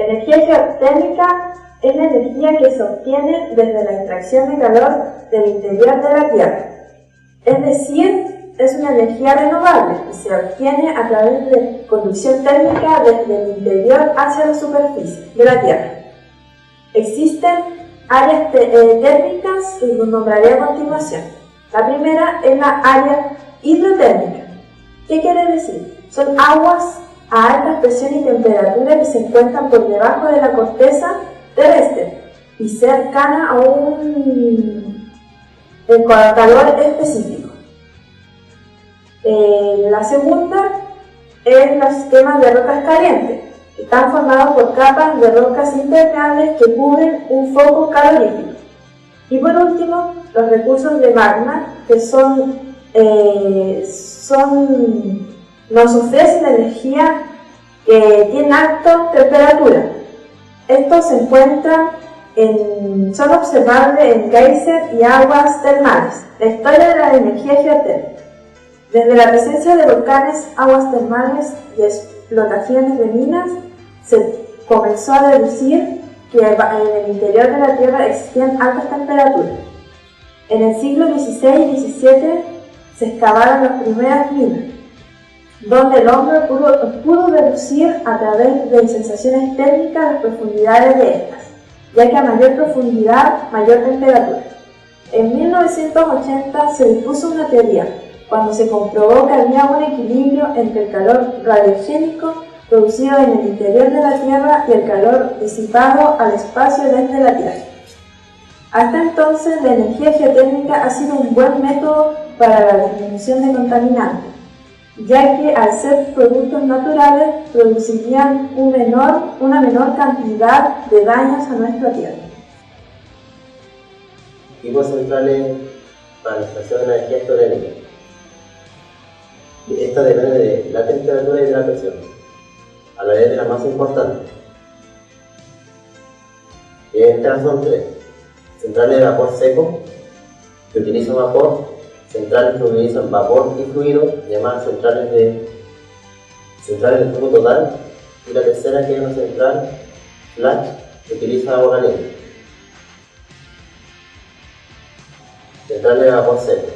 Energía geotérmica es la energía que se obtiene desde la extracción de calor del interior de la Tierra. Es decir, es una energía renovable y se obtiene a través de conducción térmica desde el interior hacia la superficie de la Tierra. Existen áreas térmicas que los nombraré a continuación. La primera es la área hidrotérmica. ¿Qué quiere decir? Son aguas a alta presión y temperatura que se encuentran por debajo de la corteza terrestre y cercana a un calor específico. La segunda es los sistemas de rocas calientes, que están formados por capas de rocas impermeables que cubren un foco calorífico. Y por último, los recursos de magma, que nos ofrecen energía que tiene alta temperatura. Estos se encuentran son observables en geysers y aguas termales. La historia de la energía geotérmica. Desde la presencia de volcanes, aguas termales y explotaciones de minas, se comenzó a deducir que en el interior de la Tierra existían altas temperaturas. En el siglo XVI y XVII se excavaron las primeras minas, donde el hombre pudo deducir a través de sensaciones térmicas las profundidades de estas, ya que a mayor profundidad, mayor temperatura. En 1980 se dispuso una teoría, cuando se comprobó que había un equilibrio entre el calor radiogénico producido en el interior de la Tierra y el calor disipado al espacio desde la Tierra. Hasta entonces, la energía geotérmica ha sido un buen método para la disminución de contaminantes, ya que al ser productos naturales producirían una menor cantidad de daños a nuestra Tierra. Tipos centrales para la extracción de la energía geotérmica. Esta depende de la temperatura y de la presión. Hablaré de la más importante. Estas son tres: centrales de vapor seco, que utilizan vapor; centrales que utilizan vapor y fluido, llamadas centrales de flujo total; y la tercera, que es una central flash, que utiliza agua caliente. Centrales de vapor seco.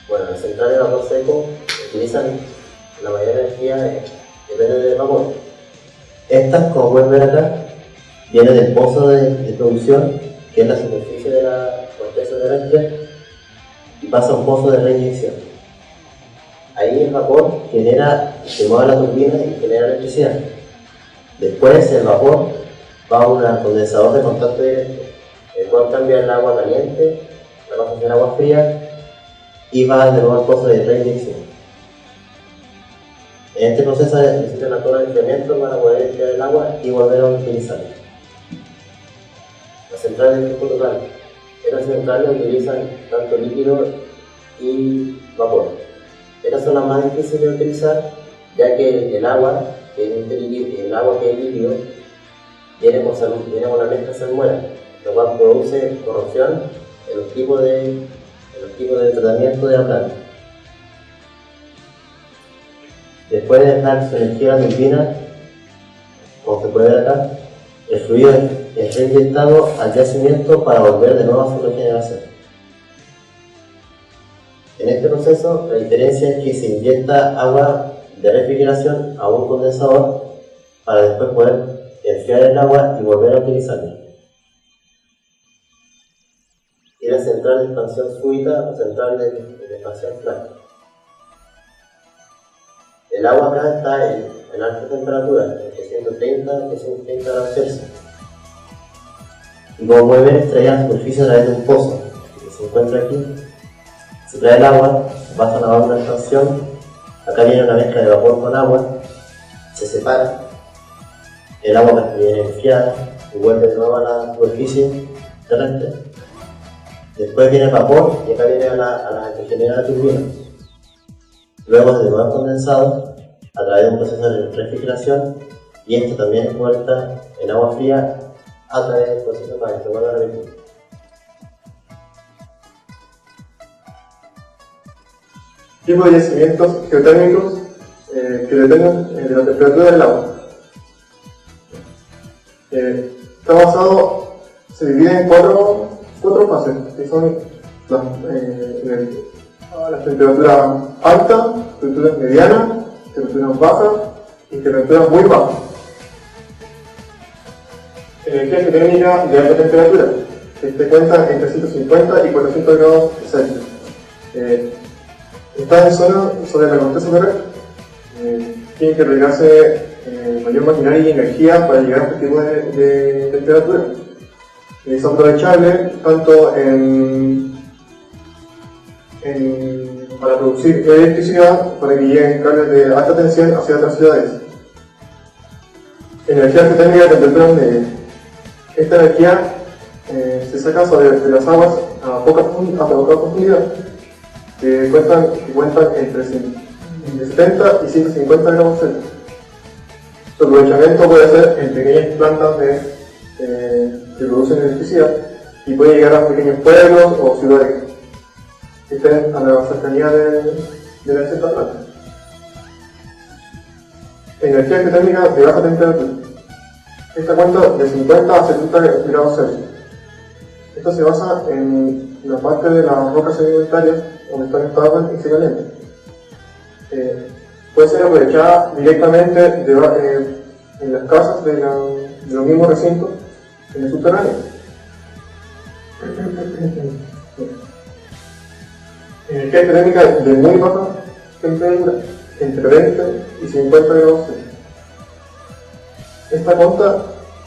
Bueno, las centrales de vapor seco utilizan la mayor energía, depende del vapor. Estas, como pueden ver acá, vienen del pozo de producción, que es la superficie de la corteza terrestre, y pasa a un pozo de reinyección. Ahí el vapor se mueve la turbina y genera electricidad. Después el vapor va a un condensador de contacto directo, el cual cambia el agua caliente, la pasa a hacer agua fría y va de nuevo al pozo de reinyección. En este proceso existen una torre de enfriamiento para poder enfriar el agua y volver a utilizarla. Las centrales de flujo total. Estas centrales utilizan tanto líquido y vapor. Estas son las más difíciles de utilizar, ya que el agua que es líquido viene con la mezcla salmuera, lo cual produce corrosión en los tipos de tratamiento de la planta. Después de dejar su energía a la turbina, como se puede ver acá, el fluido es reinyectado al yacimiento para volver de nuevo a su regeneración. En este proceso, la diferencia es que se inyecta agua de refrigeración a un condensador para después poder enfriar el agua y volver a utilizarla. Y la central de expansión súbita o central de expansión flash. El agua acá está en alta temperatura, entre 130 y 230 grados Celsius. Y como pueden ver, extraída a la superficie a través de un pozo que se encuentra aquí. Se trae el agua, pasa a la válvula de expansión. Acá viene una mezcla de vapor con agua, se separa. El agua viene enfriada y vuelve de nuevo a la superficie terrestre. Después viene el vapor y acá viene a la que genera la turbina. Luego se va condensado a través de un proceso de refrigeración, y esto también es vuelta en agua fría a través del proceso para que se vuelva a repetir. Tipos de yacimientos geotérmicos que dependen de la temperatura del agua. Está basado, se divide en cuatro fases, que son las temperaturas altas, temperaturas medianas, temperaturas bajas y temperaturas muy bajas. Energía geotérmica de alta temperatura, que cuenta entre 150 y 400 grados Celsius. Está en zona sobre la corteza terrestre. Tiene que regarse mayor maquinaria y energía para llegar a este tipo de temperatura. Es aprovechable tanto para producir electricidad para que lleguen cables de alta tensión hacia otras ciudades. Energía geotérmica de temperatura media. Esta energía se saca de las aguas a poca profundidad, que cuentan entre 70 y 150 grados Celsius. Su aprovechamiento puede ser en pequeñas plantas que producen electricidad y puede llegar a pequeños pueblos o ciudades que estén a la cercanía de la cierta planta. Energía geotérmica de baja temperatura. Esta cuenta de 50 a 70 grados Celsius. Esto se basa en la parte de las rocas sedimentarias donde están estables y se calientan. Puede ser aprovechada directamente en las casas de los mismos recintos en el subterráneo. Energía geotérmica de muy baja temperatura, entre 20 y 50 grados Celsius. Esta cuenta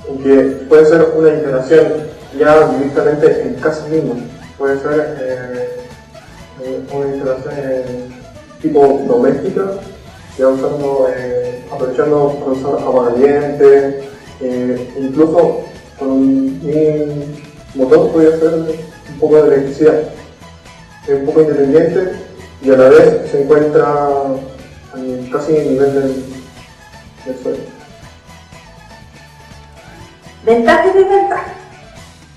en que puede ser una instalación ya directamente en casas mismas, puede ser una instalación tipo doméstica, ya aprovechando para usar agua caliente, incluso con un motor podría ser un poco de electricidad. Es un poco independiente y a la vez se encuentra casi en el nivel del suelo. Ventajas y desventajas.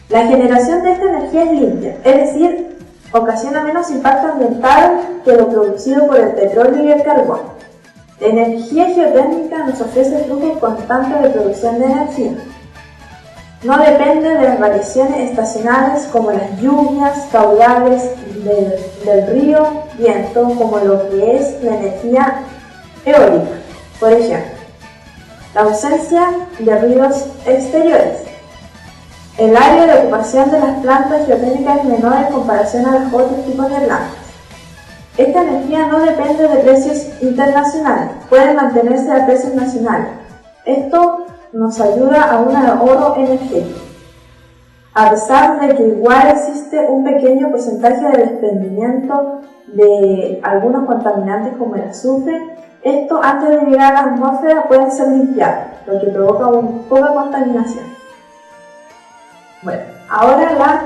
La generación de esta energía es limpia, es decir, ocasiona menos impacto ambiental que lo producido por el petróleo y el carbón. La energía geotérmica nos ofrece flujos constantes de producción de energía. No depende de las variaciones estacionales como las lluvias, caudales del río, viento, como lo que es la energía eólica, por ejemplo. La ausencia de ruidos exteriores. El área de ocupación de las plantas geotérmicas es menor en comparación a los otros tipos de plantas. Esta energía no depende de precios internacionales, puede mantenerse a precios nacionales. Esto nos ayuda a un ahorro energético. A pesar de que igual existe un pequeño porcentaje de desprendimiento de algunos contaminantes como el azufre, esto antes de llegar a la atmósfera puede ser limpiado, lo que provoca un poco de contaminación. Bueno, ahora la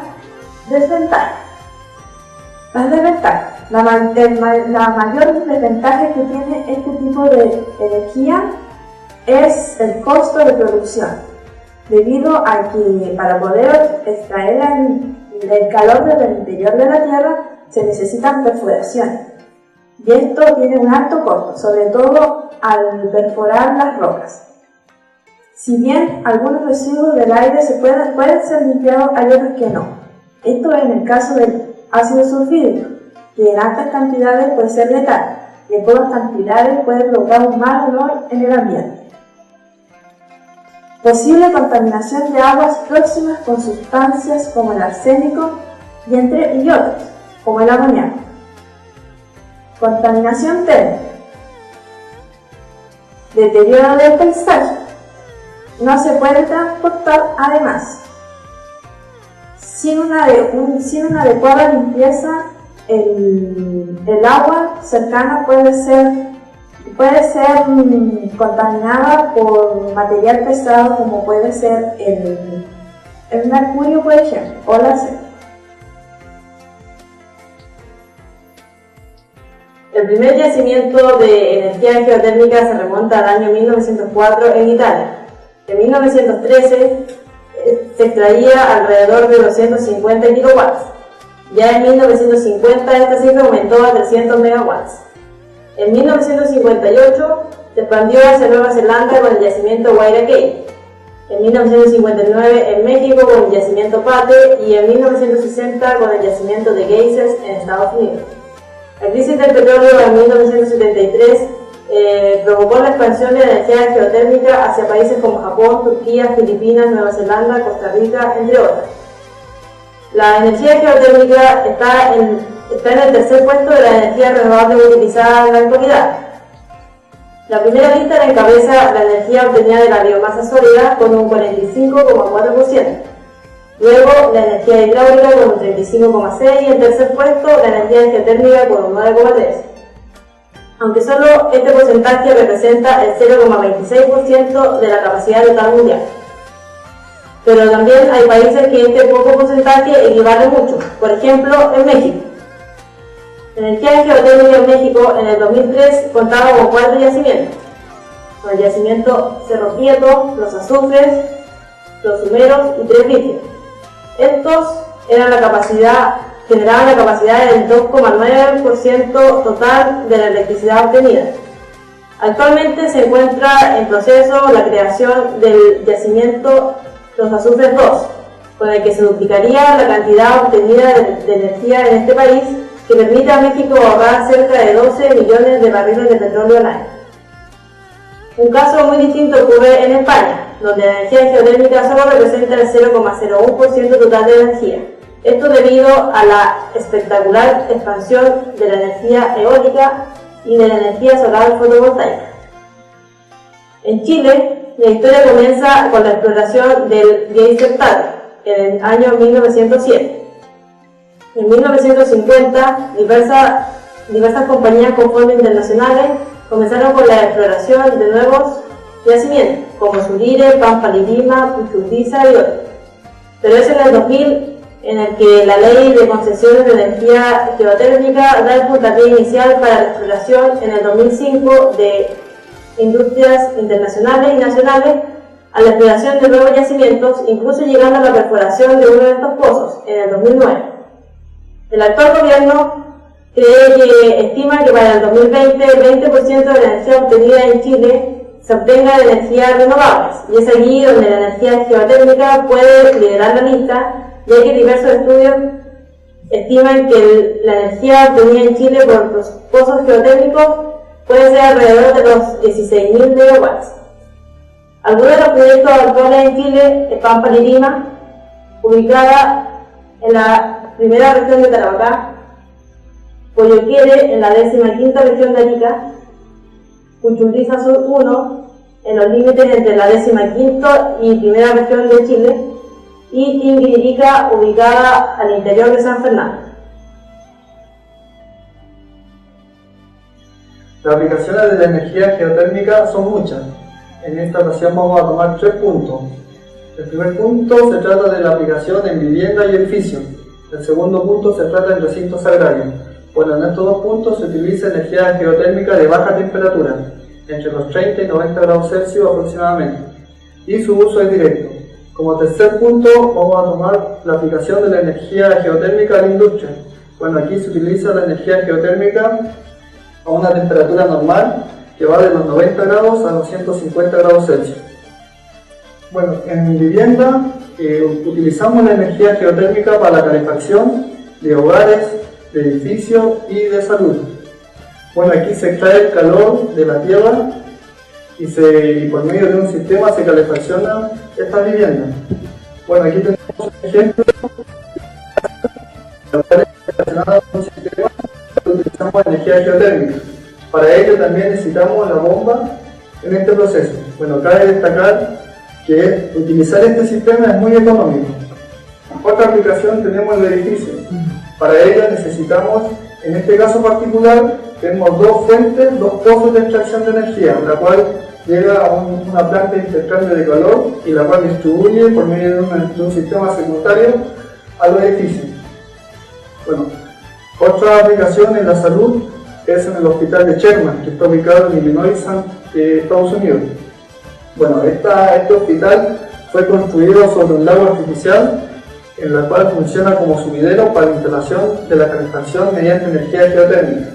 desventaja. Las desventajas. La mayor desventaja que tiene este tipo de energía es el costo de producción, debido a que para poder extraer el calor del interior de la Tierra se necesitan perforaciones. Y esto tiene un alto costo, sobre todo al perforar las rocas. Si bien algunos residuos del aire pueden ser limpiados, hay otros que no. Esto en el caso del ácido sulfídrico, que en altas cantidades puede ser letal y en pocas cantidades puede provocar un mal olor en el ambiente. Posible contaminación de aguas próximas con sustancias como el arsénico y otros, como el amoníaco. Contaminación térmica. Deterioro del paisaje. No se puede transportar además. Sin una adecuada limpieza, el agua cercana puede ser contaminada por material pesado como puede ser el mercurio, por ejemplo, o la sal. El primer yacimiento de energía geotérmica se remonta al año 1904 en Italia. En 1913 se extraía alrededor de 250 kilowatts. Ya en 1950 esta cifra aumentó a 300 megawatts. En 1958 se expandió hacia Nueva Zelanda con el yacimiento Wairakei. en 1959 en México con el yacimiento Pate y en 1960 con el yacimiento de Geysers en Estados Unidos. La crisis del petróleo en 1973 provocó la expansión de la energía geotérmica hacia países como Japón, Turquía, Filipinas, Nueva Zelanda, Costa Rica, entre otros. La energía geotérmica está en el tercer puesto de la energía renovable utilizada en la actualidad. La primera lista la encabeza la energía obtenida de la biomasa sólida con un 45,4%. Luego la energía hidráulica con un 35,6% y en tercer puesto la energía geotérmica con un 9,3%. Aunque solo este porcentaje representa el 0,26% de la capacidad total mundial. Pero también hay países que este poco porcentaje equivale mucho, por ejemplo en México. La energía geotérmica en México en el 2003 contaba con 4 yacimientos, con el yacimiento Cerro Prieto, Los Azufres, Los Humeros y Tres Vírgenes. Estos generaban la capacidad del 2,9% total de la electricidad obtenida. Actualmente se encuentra en proceso la creación del yacimiento Los Azufres 2, con el que se duplicaría la cantidad obtenida de energía en este país, que permite a México ahorrar cerca de 12 millones de barriles de petróleo al año. Un caso muy distinto ocurre en España, donde la energía geotérmica solo representa el 0,01% total de energía. Esto debido a la espectacular expansión de la energía eólica y de la energía solar fotovoltaica. En Chile, la historia comienza con la exploración del Geyser Tate en el año 1907. En 1950, diversas compañías con fondos internacionales comenzaron con la exploración de nuevos yacimientos, como Surire, Pampa Lirima, Puchurdiza y otros. Pero es en el 2000 en el que la Ley de Concesiones de Energía Geotérmica da el puntapié inicial para la exploración en el 2005 de industrias internacionales y nacionales a la exploración de nuevos yacimientos, incluso llegando a la perforación de uno de estos pozos en el 2009. El actual gobierno estima que para el 2020 el 20% de la energía obtenida en Chile se obtenga de energías renovables, y es allí donde la energía geotérmica puede liderar la lista, ya que diversos estudios estiman que la energía obtenida en Chile por los pozos geotérmicos puede ser alrededor de los 16.000 megawatts. Algunos de los proyectos actuales en Chile es Pampa Lirima, ubicada en la primera región de Tarapacá, Coyoquere en la 15ª región de Arica, Puchurdiza Sur 1 en los límites entre la 15ª y primera región de Chile, y Tinguiririca, ubicada al interior de San Fernando. Las aplicaciones de la energía geotérmica son muchas. En esta ocasión vamos a tomar 3 puntos. El primer punto se trata de la aplicación en vivienda y edificios. El segundo punto se trata en recintos agrarios. Bueno, en estos 2 puntos se utiliza energía geotérmica de baja temperatura, entre los 30 y 90 grados Celsius aproximadamente, y su uso es directo. Como tercer punto vamos a tomar la aplicación de la energía geotérmica a la industria. Bueno, aquí se utiliza la energía geotérmica a una temperatura normal que va de los 90 grados a los 150 grados Celsius. Bueno, en vivienda utilizamos la energía geotérmica para la calefacción de hogares, de edificios y de salud. Bueno, aquí se extrae el calor de la tierra y por medio de un sistema se calefacciona esta vivienda. Bueno, aquí tenemos un ejemplo relacionado con un sistema que utilizamos energía geotérmica. Para ello también necesitamos la bomba en este proceso. Bueno, cabe destacar que utilizar este sistema es muy económico. Otra aplicación tenemos el edificio. Para ello necesitamos, en este caso particular, tenemos 2 fuentes, 2 pozos de extracción de energía, la cual llega a una planta de intercambio de calor y la cual distribuye por medio de un sistema secundario a los edificios. Bueno, otra aplicación en la salud es en el hospital de Sherman, que está ubicado en Illinois, Estados Unidos. Bueno, este hospital fue construido sobre un lago artificial, en la cual funciona como sumidero para la instalación de la calefacción mediante energía geotérmica.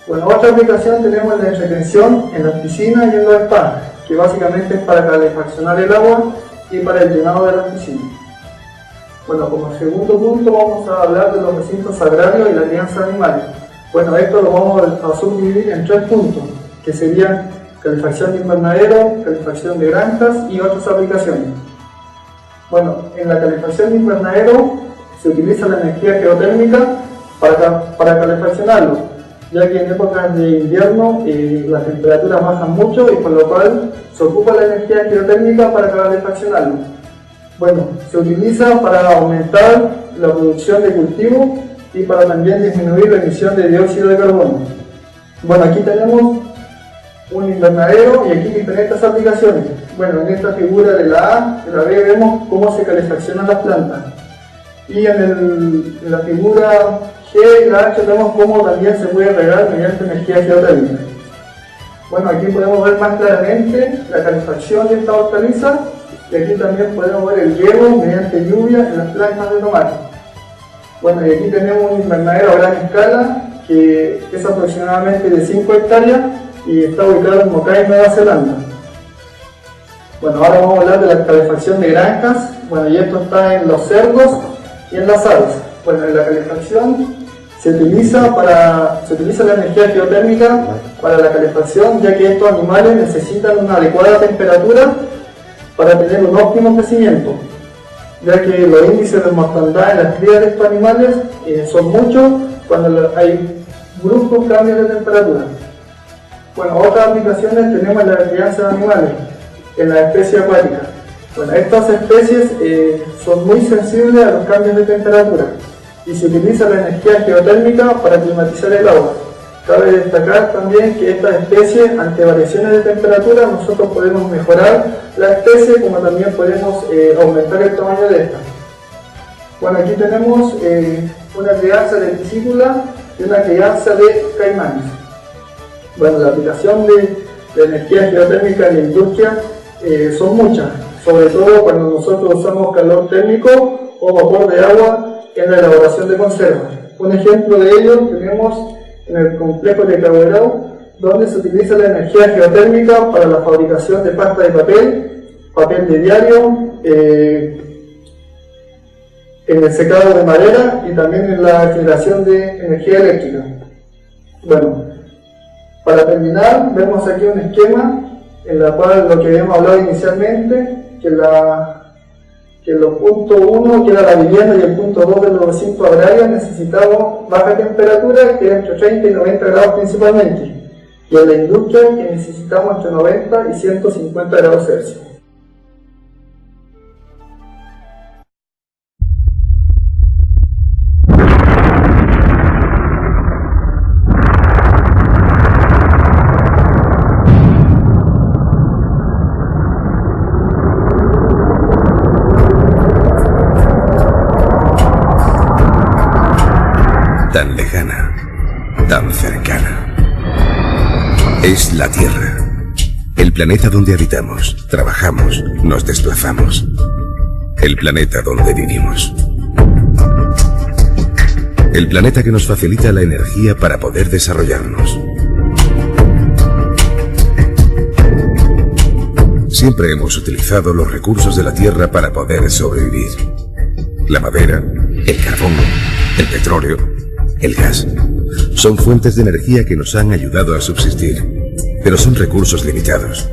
Bueno, otra aplicación tenemos la entretención en las piscinas y en los spas. que básicamente es para calefaccionar el agua y para el llenado de las piscinas. Bueno, como segundo punto vamos a hablar de los recintos agrarios y la crianza de animales. Bueno, esto lo vamos a subdividir en 3 puntos, que serían calefacción de invernadero, calefacción de granjas y otras aplicaciones. Bueno, en la calefacción de invernadero se utiliza la energía geotérmica para calefaccionarlo, ya que en épocas de invierno las temperaturas bajan mucho y por lo cual se ocupa la energía geotérmica para calefaccionarlo. Bueno, se utiliza para aumentar la producción de cultivo y para también disminuir la emisión de dióxido de carbono. Bueno, aquí tenemos un invernadero y aquí diferentes aplicaciones. Bueno, en esta figura de la A y la B vemos cómo se calefaccionan las plantas. Y en la figura G y la H vemos cómo también se puede regar mediante energía geotérmica. Bueno, aquí podemos ver más claramente la calefacción de esta hortaliza y aquí también podemos ver el riego mediante lluvia en las plantas de tomate. Bueno, y aquí tenemos un invernadero a gran escala que es aproximadamente de 5 hectáreas y está ubicado en Mokai, Nueva Zelanda. Bueno, ahora vamos a hablar de la calefacción de granjas. Bueno, y esto está en los cerdos y en las aves. Bueno, en la calefacción se utiliza la energía geotérmica para la calefacción, ya que estos animales necesitan una adecuada temperatura para tener un óptimo crecimiento, ya que los índices de mortandad en las crías de estos animales son muchos cuando hay bruscos cambios de temperatura. Bueno, otras aplicaciones tenemos en la crianza de animales, en las especies acuáticas. Bueno, estas especies son muy sensibles a los cambios de temperatura y se utiliza la energía geotérmica para climatizar el agua. Cabe destacar también que estas especies, ante variaciones de temperatura, nosotros podemos mejorar la especie como también podemos aumentar el tamaño de esta. Bueno, aquí tenemos una crianza de piscícula y una crianza de caimanes. Bueno, la aplicación de energía geotérmica en la industria son muchas, sobre todo cuando nosotros usamos calor térmico o vapor de agua en la elaboración de conservas. Un ejemplo de ello tenemos en el complejo de Cabuerau, donde se utiliza la energía geotérmica para la fabricación de pasta de papel de diario, en el secado de madera y también en la generación de energía eléctrica. Bueno, para terminar, vemos aquí un esquema en la cual lo que habíamos hablado inicialmente, que los puntos 1, que era la vivienda, y el punto 2 de los recintos agrarios, necesitamos baja temperatura, que es entre 30 y 90 grados principalmente, y en la industria, que necesitamos entre 90 y 150 grados Celsius. Tan lejana, tan cercana. Es la Tierra, el planeta donde habitamos, trabajamos, nos desplazamos. El planeta donde vivimos. El planeta que nos facilita la energía para poder desarrollarnos. Siempre hemos utilizado los recursos de la Tierra para poder sobrevivir. La madera, el carbón, el petróleo, el gas, son fuentes de energía que nos han ayudado a subsistir, pero son recursos limitados,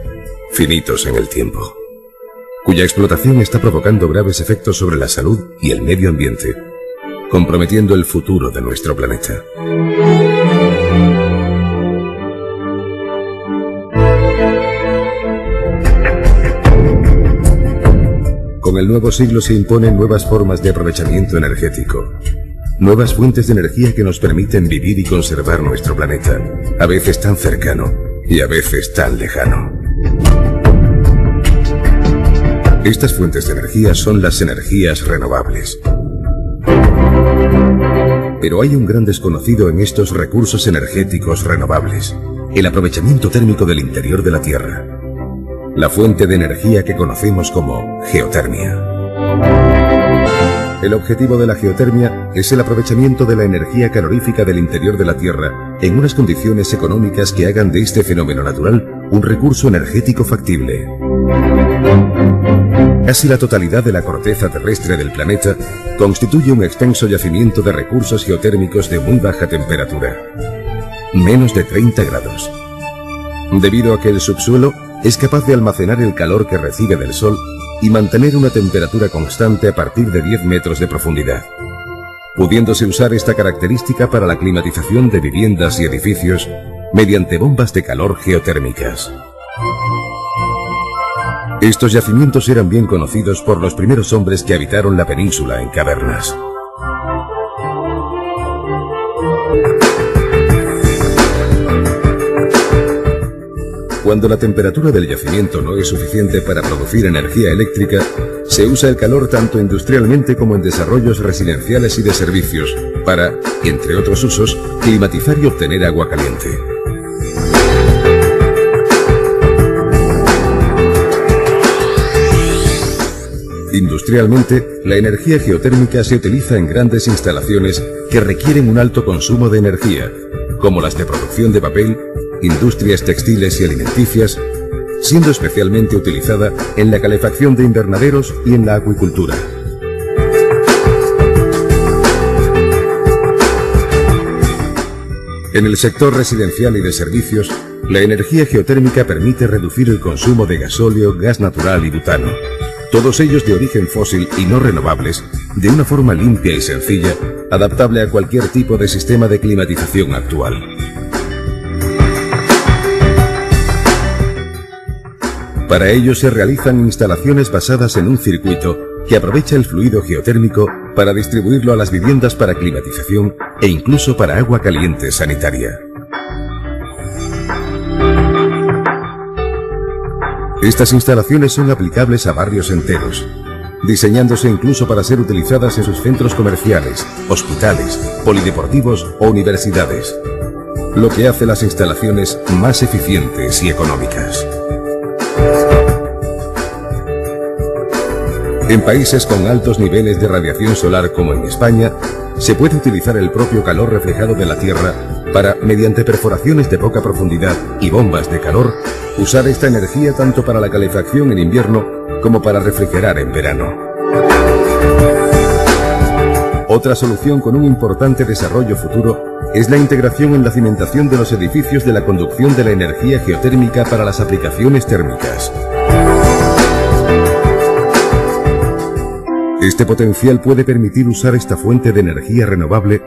finitos en el tiempo, cuya explotación está provocando graves efectos sobre la salud y el medio ambiente, comprometiendo el futuro de nuestro planeta. Con el nuevo siglo se imponen nuevas formas de aprovechamiento energético. Nuevas fuentes de energía que nos permiten vivir y conservar nuestro planeta, a veces tan cercano y a veces tan lejano. Estas fuentes de energía son las energías renovables. Pero hay un gran desconocido en estos recursos energéticos renovables: el aprovechamiento térmico del interior de la Tierra. La fuente de energía que conocemos como geotermia. El objetivo de la geotermia es el aprovechamiento de la energía calorífica del interior de la Tierra en unas condiciones económicas que hagan de este fenómeno natural un recurso energético factible. Casi la totalidad de la corteza terrestre del planeta constituye un extenso yacimiento de recursos geotérmicos de muy baja temperatura, menos de 30 grados. Debido a que el subsuelo es capaz de almacenar el calor que recibe del sol y mantener una temperatura constante a partir de 10 metros de profundidad, pudiéndose usar esta característica para la climatización de viviendas y edificios mediante bombas de calor geotérmicas. Estos yacimientos eran bien conocidos por los primeros hombres que habitaron la península en cavernas. Cuando la temperatura del yacimiento no es suficiente para producir energía eléctrica, se usa el calor tanto industrialmente como en desarrollos residenciales y de servicios para, entre otros usos, climatizar y obtener agua caliente. Industrialmente, la energía geotérmica se utiliza en grandes instalaciones que requieren un alto consumo de energía, como las de producción de papel, industrias textiles y alimenticias, siendo especialmente utilizada en la calefacción de invernaderos y en la acuicultura. En el sector residencial y de servicios, la energía geotérmica permite reducir el consumo de gasóleo, gas natural y butano, todos ellos de origen fósil y no renovables, de una forma limpia y sencilla, adaptable a cualquier tipo de sistema de climatización actual. Para ello se realizan instalaciones basadas en un circuito que aprovecha el fluido geotérmico para distribuirlo a las viviendas para climatización e incluso para agua caliente sanitaria. Estas instalaciones son aplicables a barrios enteros, diseñándose incluso para ser utilizadas en sus centros comerciales, hospitales, polideportivos o universidades, lo que hace las instalaciones más eficientes y económicas. En países con altos niveles de radiación solar como en España, se puede utilizar el propio calor reflejado de la Tierra para, mediante perforaciones de poca profundidad y bombas de calor, usar esta energía tanto para la calefacción en invierno como para refrigerar en verano. Otra solución con un importante desarrollo futuro es la integración en la cimentación de los edificios de la conducción de la energía geotérmica para las aplicaciones térmicas. Este potencial puede permitir usar esta fuente de energía renovable,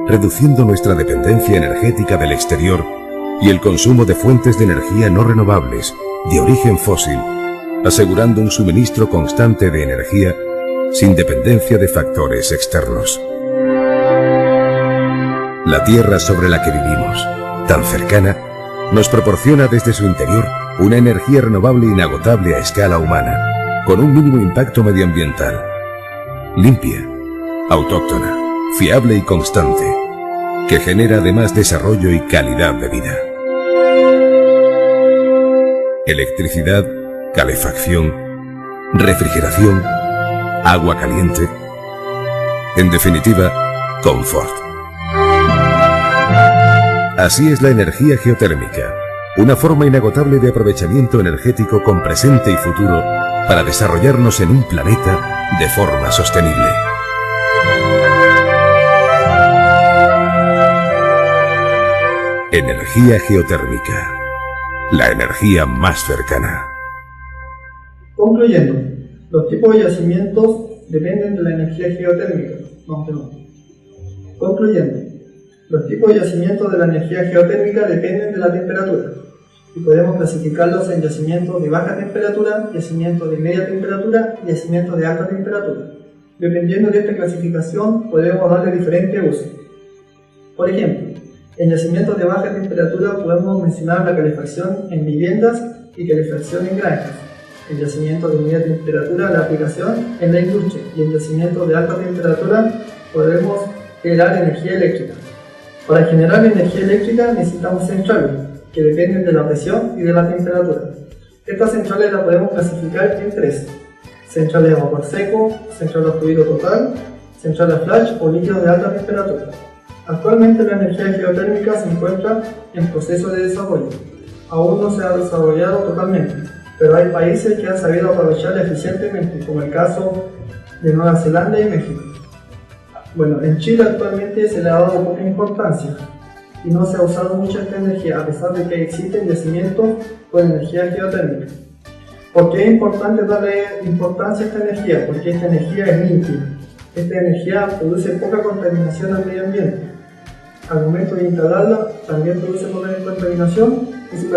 reduciendo nuestra dependencia energética del exterior y el consumo de fuentes de energía no renovables, de origen fósil, asegurando un suministro constante de energía sin dependencia de factores externos. La Tierra sobre la que vivimos, tan cercana, nos proporciona desde su interior una energía renovable inagotable a escala humana, con un mínimo impacto medioambiental. Limpia, autóctona, fiable y constante, que genera además desarrollo y calidad de vida. Electricidad, calefacción, refrigeración, agua caliente, en definitiva, confort. Así es la energía geotérmica, una forma inagotable de aprovechamiento energético con presente y futuro para desarrollarnos en un planeta de forma sostenible. Energía geotérmica, la energía más cercana. Concluyendo, los tipos de yacimientos dependen de la energía geotérmica. Concluyendo, los tipos de yacimientos de la energía geotérmica dependen de la temperatura y podemos clasificarlos en yacimientos de baja temperatura, yacimientos de media temperatura y yacimientos de alta temperatura. Dependiendo de esta clasificación, podemos darle diferentes usos. Por ejemplo, en yacimientos de baja temperatura podemos mencionar la calefacción en viviendas y calefacción en granjas. En yacimientos de media temperatura, la aplicación en la industria, y en yacimientos de alta temperatura podemos generar energía eléctrica. Para generar energía eléctrica necesitamos centrales, que dependen de la presión y de la temperatura. Estas centrales las podemos clasificar en tres: centrales a vapor seco, central a fluido total, central a flash o líquidos de alta temperatura. Actualmente la energía geotérmica se encuentra en proceso de desarrollo, aún no se ha desarrollado totalmente, pero hay países que han sabido aprovecharla eficientemente, como el caso de Nueva Zelanda y México. Bueno, en Chile actualmente se le ha dado poca importancia y no se ha usado mucha esta energía, a pesar de que existen yacimientos con energía geotérmica. ¿Por qué es importante darle importancia a esta energía? Porque esta energía es limpia. Esta energía produce poca contaminación al medio ambiente. Al momento de instalarla, también produce poca contaminación y su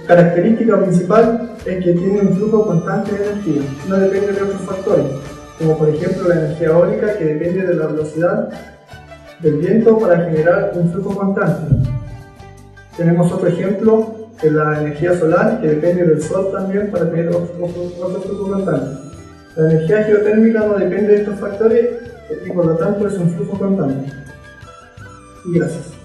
característica principal es que tiene un flujo constante de energía. No depende de otros factores, como por ejemplo la energía eólica, que depende de la velocidad del viento para generar un flujo constante. Tenemos otro ejemplo de la energía solar, que depende del sol también para tener otro flujo constante. La energía geotérmica no depende de estos factores y por lo tanto es un flujo constante. Y gracias.